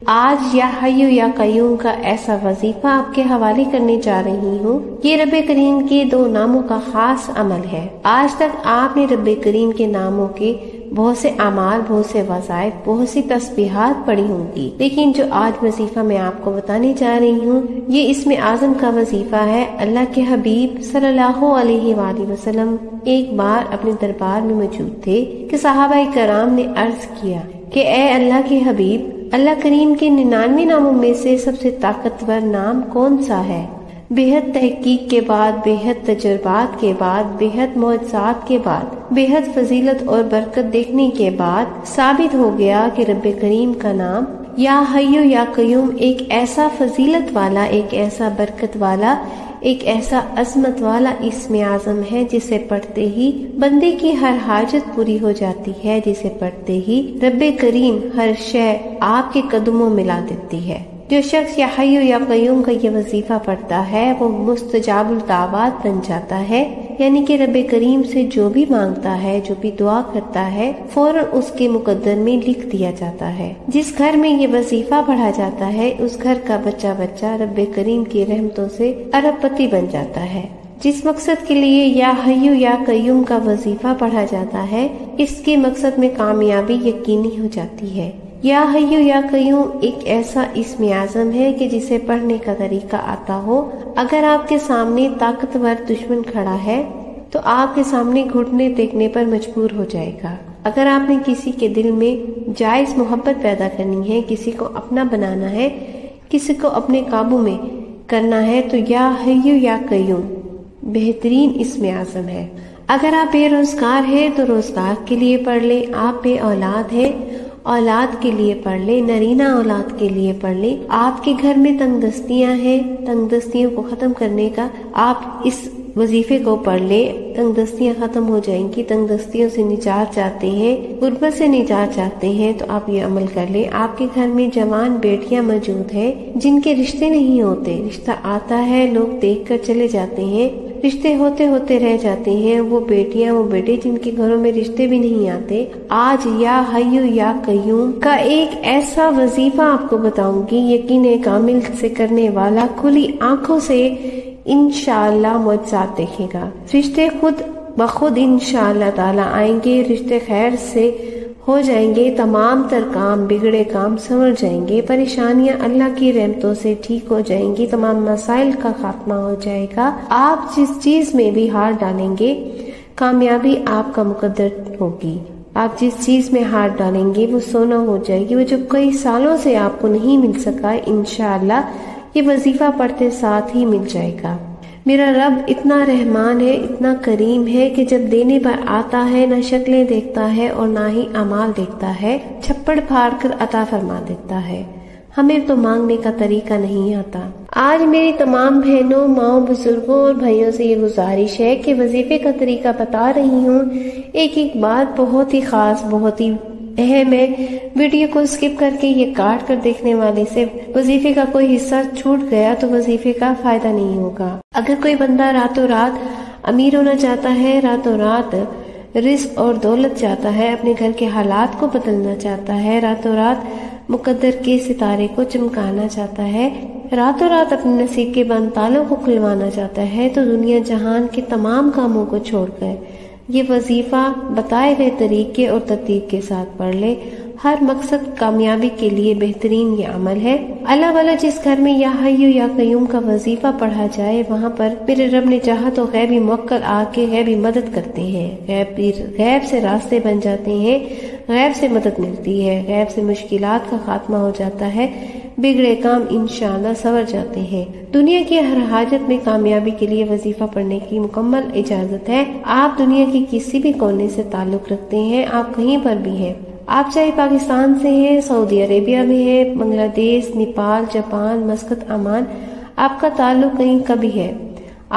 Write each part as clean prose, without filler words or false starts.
آج یا حیو یا قیوم کا ایسا وظیفہ آپ کے حوالے کرنے جا رہی ہوں۔ یہ رب کریم کے 2 ناموں کا خاص عمل ہے۔ آج تک آپ نے رب کریم کے ناموں کے بہت سے اعمال، بہت سے وظائف، بہت سی تسبیحات پڑھی ہوں گی، لیکن جو آج وظیفہ میں آپ کو بتانے جا رہی ہوں یہ اسم اعظم کا وظیفہ ہے۔ اللہ کے حبیب صلی اللہ علیہ وآلہ وسلم ایک بار اپنے دربار میں موجود تھے کہ صحابہ کرام نے عرض کیا کہ اے اللہ کے حبیب، اللہ کریم کے 99 ناموں میں سے سب سے طاقتور نام کون سا ہے؟ بے حد تحقیق کے بعد، بے حد تجربات کے بعد، بے حد معجزات کے بعد، بے حد فضیلت اور برکت دیکھنے کے بعد ثابت ہو گیا کہ رب کریم کا نام یا حیو یا قیوم ایک ایسا فضیلت والا، ایک ایسا برکت والا، ایک ایسا عظمت والا اسم اعظم ہے جسے پڑھتے ہی بندے کی ہر حاجت پوری ہو جاتی ہے، جسے پڑھتے ہی رب کریم ہر شے آپ کے قدموں میں لا دیتی ہے۔ جو شخص یا حیو یا قیوم کا یہ وظیفہ پڑھتا ہے وہ مستجاب الدعوات بن جاتا ہے، یعنی کہ رب کریم سے جو بھی مانگتا ہے، جو بھی دعا کرتا ہے، فوراً اس کے مقدر میں لکھ دیا جاتا ہے۔ جس گھر میں یہ وظیفہ پڑھا جاتا ہے اس گھر کا بچہ رب کریم کی رحمتوں سے ارب پتی بن جاتا ہے۔ جس مقصد کے لیے یا حیو یا قیوم کا وظیفہ پڑھا جاتا ہے اس کے مقصد میں کامیابی یقینی ہو جاتی ہے۔ یا حیو یا قیوم ایک ایسا اسم اعظم ہے کہ جسے پڑھنے کا طریقہ آتا ہو۔ اگر آپ کے سامنے طاقتور دشمن کھڑا ہے تو آپ کے سامنے گھٹنے ٹیکنے پر مجبور ہو جائے گا۔ اگر آپ نے کسی کے دل میں جائز محبت پیدا کرنی ہے، کسی کو اپنا بنانا ہے، کسی کو اپنے قابو میں کرنا ہے تو یا حیو یا قیوم بہترین اسم اعظم ہے۔ اگر آپ بے روزگار ہیں تو روزگار کے لیے پڑھ لیں، آپ بے اولاد ہیں اولاد کے لیے پڑھ لیں، نرینہ اولاد کے لیے پڑھ لیں، آپ کے گھر میں تنگ دستیاں ہیں، تنگ دستیوں کو ختم کرنے کا آپ اس وظیفے کو پڑھ لیں، تنگ دستیاں ختم ہو جائیں گی۔ تنگ دستیوں سے نجات چاہتے ہیں، غربت سے نجات چاہتے ہیں تو آپ یہ عمل کر لیں۔ آپ کے گھر میں جوان بیٹیاں موجود ہیں جن کے رشتے نہیں ہوتے، رشتہ آتا ہے لوگ دیکھ کر چلے جاتے ہیں، رشتے ہوتے ہوتے رہ جاتے ہیں، وہ بیٹیاں وہ بیٹے جن کے گھروں میں رشتے بھی نہیں آتے۔ آج یا حیو یا قیوم کا ایک ایسا وظیفہ آپ کو بتاؤں گی، یقین کامل سے کرنے والا کھلی آنکھوں سے انشاءاللہ معجزات دیکھے گا۔ رشتے خود بخود انشاءاللہ تعالی آئیں گے، رشتے خیر سے ہو جائیں گے، تمام تر کام بگڑے کام سنور جائیں گے، پریشانیاں اللہ کی رحمتوں سے ٹھیک ہو جائیں گی، تمام مسائل کا خاتمہ ہو جائے گا۔ آپ جس چیز میں بھی ہاتھ ڈالیں گے کامیابی آپ کا مقدر ہوگی۔ آپ جس چیز میں ہاتھ ڈالیں گے وہ سونا ہو جائے گی، وہ جو کئی سالوں سے آپ کو نہیں مل سکا انشاءاللہ یہ وظیفہ پڑھتے ساتھ ہی مل جائے گا۔ میرا رب اتنا رحمان ہے، اتنا کریم ہے کہ جب دینے پر آتا ہے نہ شکلیں دیکھتا ہے اور نہ ہی اعمال دیکھتا ہے، چھپڑ پھاڑ کر عطا فرما دیتا ہے۔ ہمیں تو مانگنے کا طریقہ نہیں آتا۔ آج میری تمام بہنوں، ماؤں، بزرگوں اور بھائیوں سے یہ گزارش ہے کہ وظیفے کا طریقہ بتا رہی ہوں، ایک ایک بات بہت ہی خاص، بہت ہی اہم ہے۔ ویڈیو کو اسکپ کر کے یہ کاٹ کر دیکھنے والے سے وظیفے کا کوئی حصہ چھوٹ گیا تو وظیفے کا فائدہ نہیں ہوگا۔ اگر کوئی بندہ راتوں رات امیر ہونا چاہتا ہے، راتوں رات رزق اور دولت چاہتا ہے، اپنے گھر کے حالات کو بدلنا چاہتا ہے، راتوں رات مقدر کے ستارے کو چمکانا چاہتا ہے، راتوں رات اپنے نصیب کے بند تالوں کو کھلوانا چاہتا ہے تو دنیا جہان کے تمام کاموں کو چھوڑ کر یہ وظیفہ بتائے گئے طریقے اور ترتیب کے ساتھ پڑھ لے۔ ہر مقصد کامیابی کے لیے بہترین یہ عمل ہے۔ اللہ والا جس گھر میں یا حیو یا قیوم کا وظیفہ پڑھا جائے وہاں پر میرے رب نے چاہا تو غیبی موکل آ کے غیبی مدد کرتے ہیں، غیب سے راستے بن جاتے ہیں، غیب سے مدد ملتی ہے، غیب سے مشکلات کا خاتمہ ہو جاتا ہے، بگڑے کام انشاءاللہ سنور جاتے ہیں۔ دنیا کی ہر حاجت میں کامیابی کے لیے وظیفہ پڑھنے کی مکمل اجازت ہے۔ آپ دنیا کے کسی بھی کونے سے تعلق رکھتے ہیں، آپ کہیں پر بھی ہیں، آپ چاہے پاکستان سے ہیں، سعودی عربیہ میں ہیں، بنگلہ دیش، نیپال، جاپان، مسقط، عمان، آپ کا تعلق کہیں کا بھی ہے،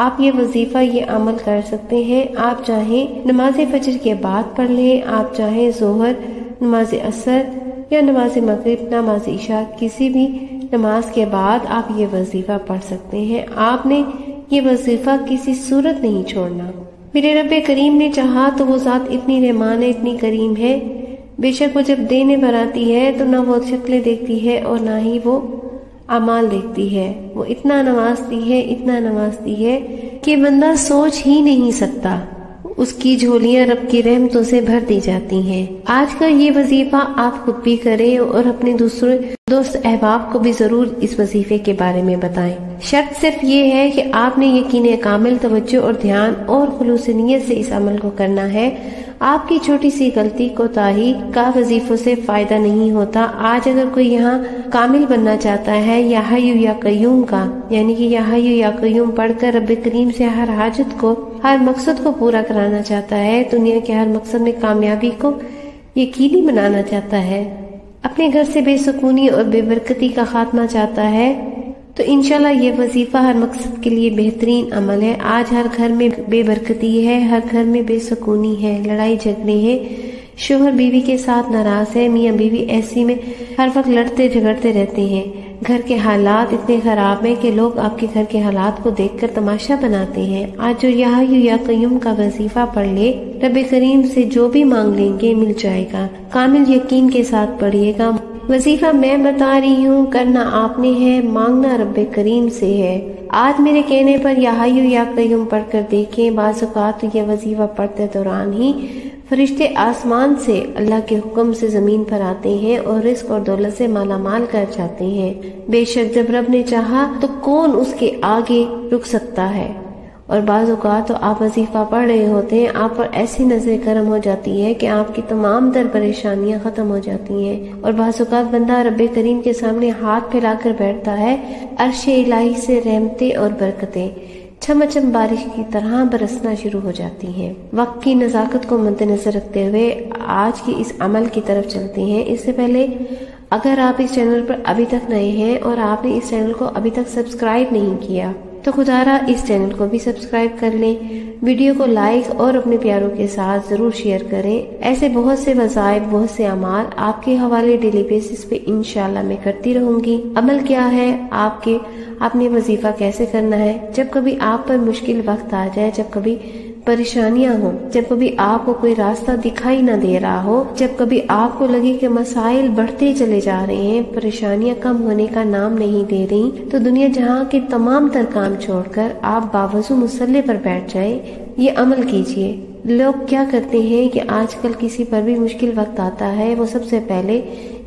آپ یہ وظیفہ یہ عمل کر سکتے ہیں۔ آپ چاہیں نماز فجر کے بعد پڑھ لیں، آپ چاہیں ظہر، نماز عصر یا نماز مغرب، نماز عشاء، کسی بھی نماز کے بعد آپ یہ وظیفہ پڑھ سکتے ہیں۔ آپ نے یہ وظیفہ کسی صورت نہیں چھوڑنا۔ میرے رب کریم نے چاہا تو وہ ذات اتنی رحمان ہے، اتنی کریم ہے بے شک وہ جب دینے پر آتی ہے تو نہ وہ شکلیں دیکھتی ہے اور نہ ہی وہ اعمال دیکھتی ہے. وہ اتنا نوازتی ہے کہ بندہ سوچ ہی نہیں سکتا. اس کی جھولیاں رب کی رحمتوں سے بھر دی جاتی ہیں. آج کا یہ وظیفہ آپ خود بھی کریں اور اپنے دوسرے دوست احباب کو بھی ضرور اس وظیفے کے بارے میں بتائیں. شرط صرف یہ ہے کہ آپ نے یقین کامل، توجہ اور دھیان اور خلوص نیت سے اس عمل کو کرنا ہے. آپ کی چھوٹی سی غلطی کوتاہی کا وظیفوں سے فائدہ نہیں ہوتا. آج اگر کوئی یہاں کامل بننا چاہتا ہے یا حی یا قیوم کا، یعنی کہ یا حی یا قیوم پڑھ کر رب کریم سے ہر حاجت کو، ہر مقصد کو پورا کرانا چاہتا ہے، دنیا کے ہر مقصد میں کامیابی کو یقینی بنانا چاہتا ہے، اپنے گھر سے بے سکونی اور بے برکتی کا خاتمہ چاہتا ہے، تو انشاءاللہ یہ وظیفہ ہر مقصد کے لیے بہترین عمل ہے. آج ہر گھر میں بے برکتی ہے، ہر گھر میں بے سکونی ہے، لڑائی جھگڑے ہیں، شوہر بیوی کے ساتھ ناراض ہے، میاں بیوی ایسی میں ہر وقت لڑتے جھگڑتے رہتے ہیں. گھر کے حالات اتنے خراب ہیں کہ لوگ آپ کے گھر کے حالات کو دیکھ کر تماشا بناتے ہیں. آج جو یا حی یا قیوم کا وظیفہ پڑھ لے، رب کریم سے جو بھی مانگ لیں گے مل جائے گا. کامل یقین کے ساتھ پڑھیے گا. وظیفہ میں بتا رہی ہوں، کرنا آپ نے ہے، مانگنا رب کریم سے ہے. آج میرے کہنے پر یا حی یا قیوم پڑھ کر دیکھیں. بعض اوقات یہ وظیفہ پڑھتے دوران ہی فرشتے آسمان سے اللہ کے حکم سے زمین پر آتے ہیں اور رزق اور دولت سے مالا مال کر جاتے ہیں. بے شک جب رب نے چاہا تو کون اس کے آگے رک سکتا ہے. اور بعض اوقات تو آپ وظیفہ پڑھ رہے ہوتے ہیں، آپ پر ایسی نظر کرم ہو جاتی ہے کہ آپ کی تمام در پریشانیاں ختم ہو جاتی ہیں. اور بعض اوقات بندہ رب کریم کے سامنے ہاتھ پھیلا کر بیٹھتا ہے، عرش الہی سے رحمتیں اور برکتیں چھم چھم بارش کی طرح برسنا شروع ہو جاتی ہیں. وقت کی نزاکت کو مد نظر رکھتے ہوئے آج کی اس عمل کی طرف چلتے ہیں. اس سے پہلے اگر آپ اس چینل پر ابھی تک نئے ہیں اور آپ نے اس چینل کو ابھی تک سبسکرائب نہیں کیا تو خدا را اس چینل کو بھی سبسکرائب کر لیں. ویڈیو کو لائک اور اپنے پیاروں کے ساتھ ضرور شیئر کریں. ایسے بہت سے وظائف، بہت سے اعمال آپ کے حوالے ڈیلی بیسس پہ انشاءاللہ میں کرتی رہوں گی. عمل کیا ہے آپ نے وظیفہ کیسے کرنا ہے؟ جب کبھی آپ پر مشکل وقت آ جائے، جب کبھی پریشانیاں ہوں، جب کبھی آپ کو کوئی راستہ دکھائی نہ دے رہا ہو، جب کبھی آپ کو لگے کہ مسائل بڑھتے چلے جا رہے ہیں، پریشانیاں کم ہونے کا نام نہیں دے رہی، تو دنیا جہاں کے تمام تر کام چھوڑ کر آپ باوضو مصلی پر بیٹھ جائیں. یہ عمل کیجئے. لوگ کیا کرتے ہیں کہ آج کل کسی پر بھی مشکل وقت آتا ہے، وہ سب سے پہلے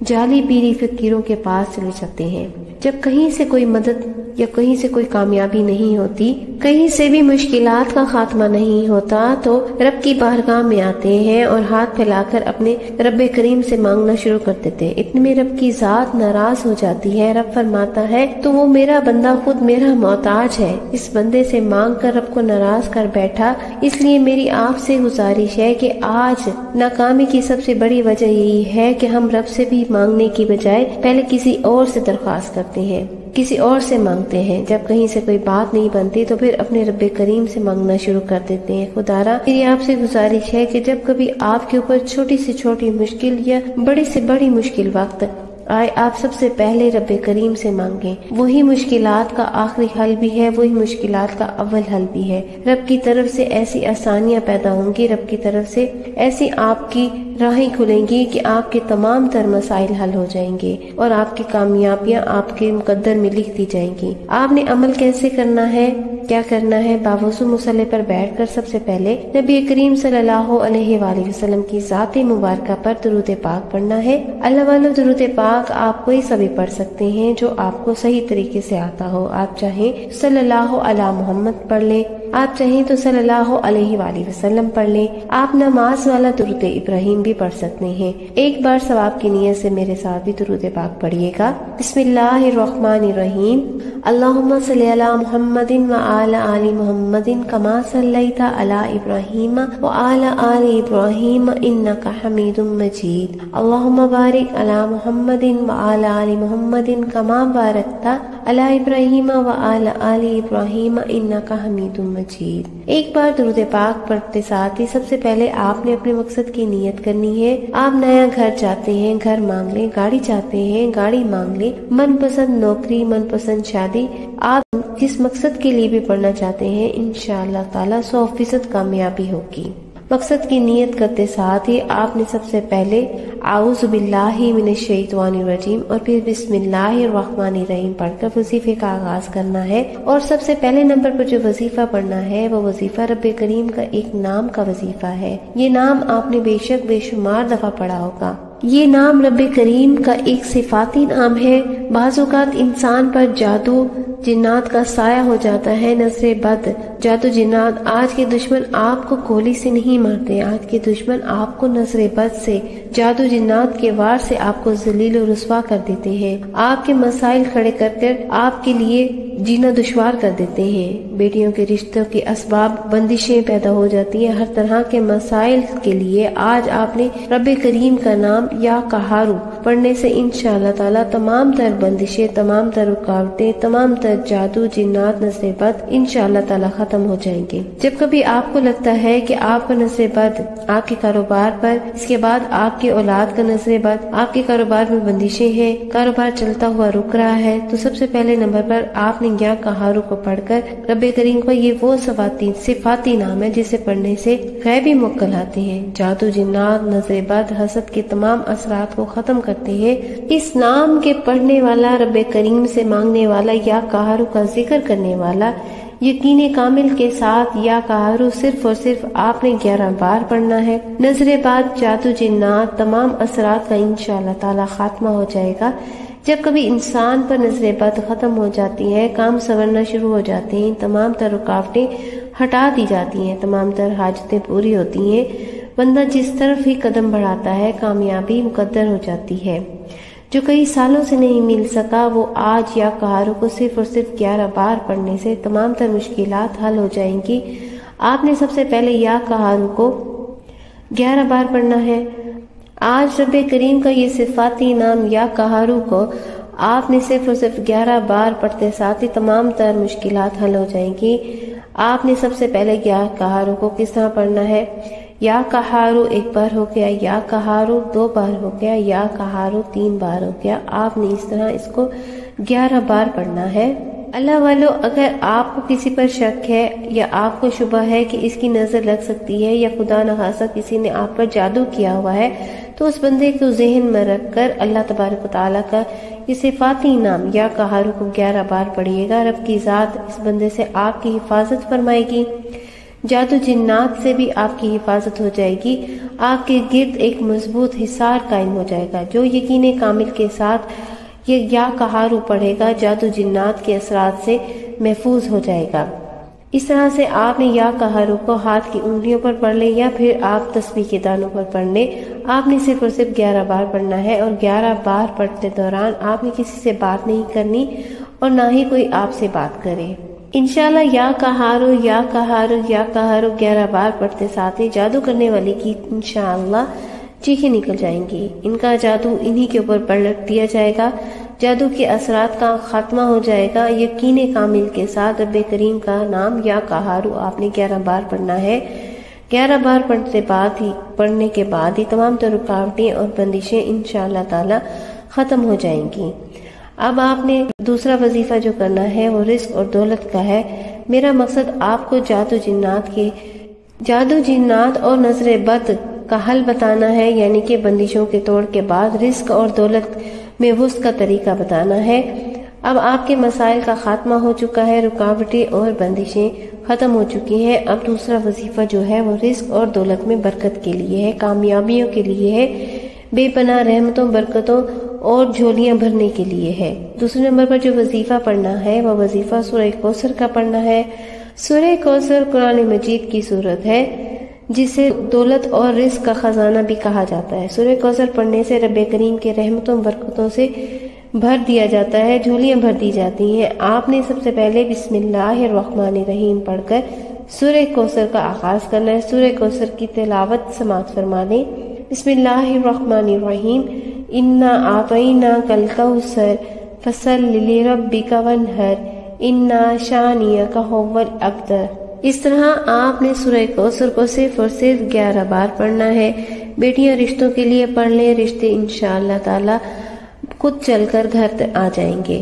جعلی پیری فقیروں کے پاس چلے جاتے ہیں. جب کہیں سے کوئی مدد یا کہیں سے کوئی کامیابی نہیں ہوتی، کہیں سے بھی مشکلات کا خاتمہ نہیں ہوتا، تو رب کی بارگاہ میں آتے ہیں اور ہاتھ پھیلا کر اپنے رب کریم سے مانگنا شروع کر دیتے ہیں. اتنے میں رب کی ذات ناراض ہو جاتی ہے. رب فرماتا ہے تو وہ میرا بندہ خود میرا محتاج ہے، اس بندے سے مانگ کر رب کو ناراض کر بیٹھا. اس لیے میری آپ سے گزارش ہے کہ آج ناکامی کی سب سے بڑی وجہ یہی ہے کہ ہم رب سے بھی مانگنے کی بجائے پہلے کسی اور سے درخواست کرتے ہیں، کسی اور سے مانگتے ہیں. جب کہیں سے کوئی بات نہیں بنتی تو پھر اپنے رب کریم سے مانگنا شروع کر دیتے ہیں. خدارا میری آپ سے گزارش ہے کہ جب کبھی آپ کے اوپر چھوٹی سے چھوٹی مشکل یا بڑی سے بڑی مشکل وقت آئے، آپ سب سے پہلے رب کریم سے مانگیں. وہی مشکلات کا آخری حل بھی ہے، وہی مشکلات کا اول حل بھی ہے. رب کی طرف سے ایسی آسانیاں پیدا ہوں گی، رب کی طرف سے ایسی آپ کی راہیں کھلیں گی کہ آپ کے تمام تر مسائل حل ہو جائیں گے اور آپ کی کامیابیاں آپ کے مقدر میں لکھ دی جائیں گی. آپ نے عمل کیسے کرنا ہے، کیا کرنا ہے؟ باوضو مصلی پر بیٹھ کر سب سے پہلے نبی کریم صلی اللہ علیہ وآلہ وسلم کی ذات مبارکہ پر درود پاک پڑھنا ہے. اللہ والو درود پاک آپ کوئی سا بھی پڑھ سکتے ہیں جو آپ کو صحیح طریقے سے آتا ہو. آپ چاہیں صلی اللہ علی محمد پڑھ لیں، آپ چاہیں تو صلی اللہ علیہ وآلہ وسلم پڑھ لیں. آپ نماز والا درود ابراہیم بھی پڑھ سکتے ہیں. ایک بار ثواب کی نیت سے میرے ساتھ بھی درود پاک پڑھیے گا. بسم اللہ الرحمن الرحیم. اللہم صلی علی محمد وعلی آل محمد کما صلیت علی ابراہیم وعلی آل ابراہیم انک حمید مجید. اللہم بارک علی محمد وعلی آل محمد کما بارکت علی ابراہیم وعلی آل ابراہیم انک حمید مجید. ایک بار درود پاک پڑھتے ساتھ ہی سب سے پہلے آپ نے اپنے مقصد کی نیت کرنی ہے. آپ نیا گھر چاہتے ہیں، گھر مانگ لیں. گاڑی چاہتے ہیں، گاڑی مانگ لیں. من پسند نوکری، من پسند شادی، آپ جس مقصد کے لیے بھی پڑھنا چاہتے ہیں انشاءاللہ تعالی 100% کامیابی ہوگی. مقصد کی نیت کرتے ساتھ ہی آپ نے سب سے پہلے اعوذ باللہ من الشیطان الرجیم اور پھر بسم اللہ الرحمن الرحیم پڑھ کر وظیفے کا آغاز کرنا ہے۔ اور سب سے پہلے نمبر پر جو وظیفہ پڑھنا ہے وہ وظیفہ رب کریم کا ایک نام کا وظیفہ ہے۔ یہ نام آپ نے بے شک بے شمار دفعہ پڑھا ہوگا۔ یہ نام رب کریم کا ایک صفاتی نام ہے۔ بعض اوقات انسان پر جادو جنات کا سایہ ہو جاتا ہے، نظر بد، جادو جنات۔ آج کے دشمن آپ کو گولی سے نہیں مارتے، آج کے دشمن آپ کو نظر بد سے، جادو جنات کے وار سے آپ کو ذلیل و رسوا کر دیتے ہیں، آپ کے مسائل کھڑے کر کر آپ کے لیے جینا دشوار کر دیتے ہیں۔ بیٹیوں کے رشتوں کے اسباب بندشیں پیدا ہو جاتی ہیں۔ ہر طرح کے مسائل کے لیے آج آپ نے رب کریم کا نام یا قہارو پڑھنے سے انشاءاللہ تعالی تمام تر بندشیں، تمام تر رکاوٹیں، تمام تر جادو جنات نظر بد انشاءاللہ تعالی ختم ہو جائیں گے۔ جب کبھی آپ کو لگتا ہے کہ آپ کا نظر بد آپ کے کاروبار پر، اس کے بعد آپ کی اولاد کا نظر بد، آپ کے کاروبار میں بندشیں ہیں، کاروبار چلتا ہوا رک رہا ہے، تو سب سے پہلے نمبر پر آپ نے یا قہارو کو پڑھ کر رب کریم کا یہ وہ صفاتی نام ہے جسے پڑھنے سے غیبی موکل آتے ہیں، جادو جنات نظر بد حسد کے تمام اثرات کو ختم کرتے ہیں۔ اس نام کے پڑھنے والا، رب کریم سے مانگنے والا، یا قہارو کا ذکر کرنے والا یقین کامل کے ساتھ یا قہارو صرف اور صرف آپ نے 11 بار پڑھنا ہے۔ نظر بد، جادو جنات، تمام اثرات کا انشاءاللہ تعالی خاتمہ ہو جائے گا۔ جب کبھی انسان پر نظر بد ختم ہو جاتی ہے، کام سنورنا شروع ہو جاتے ہیں، تمام تر رکاوٹیں ہٹا دی جاتی ہیں، تمام تر حاجتیں پوری ہوتی ہیں، بندہ جس طرف ہی قدم بڑھاتا ہے کامیابی مقدر ہو جاتی ہے۔ جو کئی سالوں سے نہیں مل سکا وہ آج یا قہارو کو صرف اور صرف 11 بار پڑھنے سے تمام تر مشکلات حل ہو جائیں گی۔ آپ نے سب سے پہلے یا قہارو کو 11 بار پڑھنا ہے۔ آج رب کریم کا یہ صفاتی نام یا قہارو کو آپ نے صرف اور صرف 11 بار پڑھتے ساتھ ہی تمام تر مشکلات حل ہو جائیں گی۔ آپ نے سب سے پہلے یا قہارو کو کس طرح پڑھنا ہے؟ یا قہارو 1 بار ہو گیا، یا قہارو 2 بار ہو گیا، یا قہارو 3 بار ہو گیا۔ آپ نے اس طرح اس کو 11 بار پڑھنا ہے۔ اللہ والو، اگر آپ کو کسی پر شک ہے یا آپ کو شبہ ہے کہ اس کی نظر لگ سکتی ہے یا خدا نخواستہ کسی نے آپ پر جادو کیا ہوا ہے، تو اس بندے کو ذہن میں رکھ کر اللہ تبارک و تعالیٰ کا یہ صفاتی نام یا قہارو کو 11 بار پڑھیے گا۔ رب کی ذات اس بندے سے آپ کی حفاظت فرمائے گی، جادو جنات سے بھی آپ کی حفاظت ہو جائے گی، آپ کے گرد ایک مضبوط حصار قائم ہو جائے گا۔ جو یقین کامل کے ساتھ یہ یا قہارو پڑھے گا جادو جنات کے اثرات سے محفوظ ہو جائے گا۔ اس طرح سے آپ نے یا قہارو کو ہاتھ کی انگلیوں پر پڑھ لیں یا پھر آپ تسبیح کے دانوں پر پڑھ لیں۔ آپ نے صرف اور صرف 11 بار پڑھنا ہے، اور 11 بار پڑھتے دوران آپ نے کسی سے بات نہیں کرنی اور نہ ہی کوئی آپ سے بات کرے۔ انشاءاللہ یا قہارو یا قہارو یا قہارو 11 بار پڑھتے ساتھ ہی جادو کرنے والے کی انشاءاللہ چیخیں نکل جائیں گی، ان کا جادو انہی کے اوپر پلٹ دیا جائے گا، جادو کے اثرات کا خاتمہ ہو جائے گا۔ یقین کامل کے ساتھ رب کریم کا نام یا قہارو آپ نے 11 بار پڑھنا ہے۔ 11 بار پڑھنے کے بعد ہی تمام تر رکاوٹیں اور بندشیں انشاءاللہ تعالی ختم ہو جائیں گی۔ اب آپ نے دوسرا وظیفہ جو کرنا ہے وہ رزق اور دولت کا ہے۔ میرا مقصد آپ کو جادو جنات اور نظر بد کا حل بتانا ہے، یعنی کہ بندشوں کے توڑ کے بعد رزق اور دولت میں وسعت کا طریقہ بتانا ہے۔ اب آپ کے مسائل کا خاتمہ ہو چکا ہے، رکاوٹیں اور بندشیں ختم ہو چکی ہیں۔ اب دوسرا وظیفہ جو ہے وہ رزق اور دولت میں برکت کے لیے ہے، کامیابیوں کے لیے ہے، بے پناہ رحمتوں برکتوں اور جھولیاں بھرنے کے لیے ہے۔ دوسرے نمبر پر جو وظیفہ پڑھنا ہے وہ وظیفہ سورہ کوثر کا پڑھنا ہے۔ سورہ کوثر قرآن مجید کی سورت ہے جسے دولت اور رزق کا خزانہ بھی کہا جاتا ہے۔ سورہ کوثر پڑھنے سے رب کریم کے رحمتوں برکتوں سے بھر دیا جاتا ہے، جھولیاں بھر دی جاتی ہیں۔ آپ نے سب سے پہلے بسم اللہ الرحمن الرحیم پڑھ کر سورہ کوثر کا آغاز کرنا ہے۔ سورہ کوثر کی تلاوت سماعت فرما دیں۔ بسم اللہ الرحمن الرحیم، انا اعطیناک الکوثر فصل لربک وانحر انا شانئک ھو الابتر۔ اس طرح آپ نے سورہ کوثر کو صرف اور صرف 11 بار پڑھنا ہے۔ بیٹیاں رشتوں کے لیے پڑھ لیں، رشتے انشاءاللہ تعالی خود چل کر گھر آ جائیں گے۔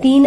3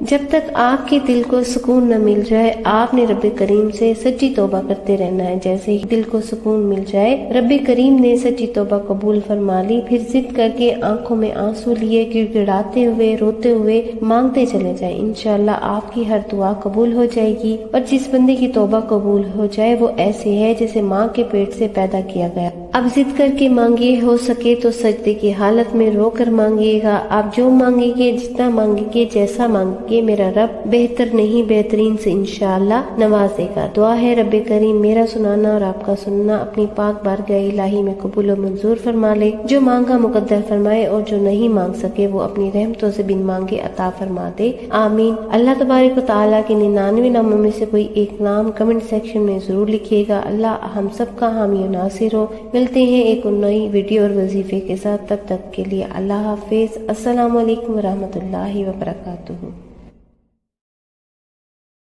جب تک آپ کے دل کو سکون نہ مل جائے آپ نے رب کریم سے سچی توبہ کرتے رہنا ہے۔ جیسے ہی دل کو سکون مل جائے رب کریم نے سچی توبہ قبول فرما لی، پھر ضد کر کے آنکھوں میں آنسو لیے گڑ گڑاتے ہوئے روتے ہوئے مانگتے چلے جائیں، انشاءاللہ آپ کی ہر دعا قبول ہو جائے گی۔ اور جس بندے کی توبہ قبول ہو جائے وہ ایسے ہے جسے ماں کے پیٹ سے پیدا کیا گیا۔ اب ضد کر کے مانگے، ہو سکے تو سجدے کی حالت میں رو کر مانگیے گا۔ آپ جو مانگیں گے، جتنا مانگیں گے، جیسا مانگیں گے، میرا رب بہتر نہیں بہترین سے انشاءاللہ نوازے گا۔ دعا ہے رب کریم میرا سنانا اور آپ کا سننا اپنی پاک بارگاہ الہی میں قبول و منظور فرما لے، جو مانگا مقدر فرمائے اور جو نہیں مانگ سکے وہ اپنی رحمتوں سے بن مانگے عطا فرما دے، آمین۔ اللہ تبارک و تعالیٰ کے 99 ناموں میں سے کوئی ایک نام کمنٹ سیکشن میں ضرور لکھیے گا۔ اللہ ہم سب کا حامی و ناصر ہو۔ ملتے ہیں ایک نئی ویڈیو اور وظیفے کے ساتھ، تب تک کے لیے اللہ حافظ۔ السلام علیکم ورحمۃ اللہ وبرکاتہ۔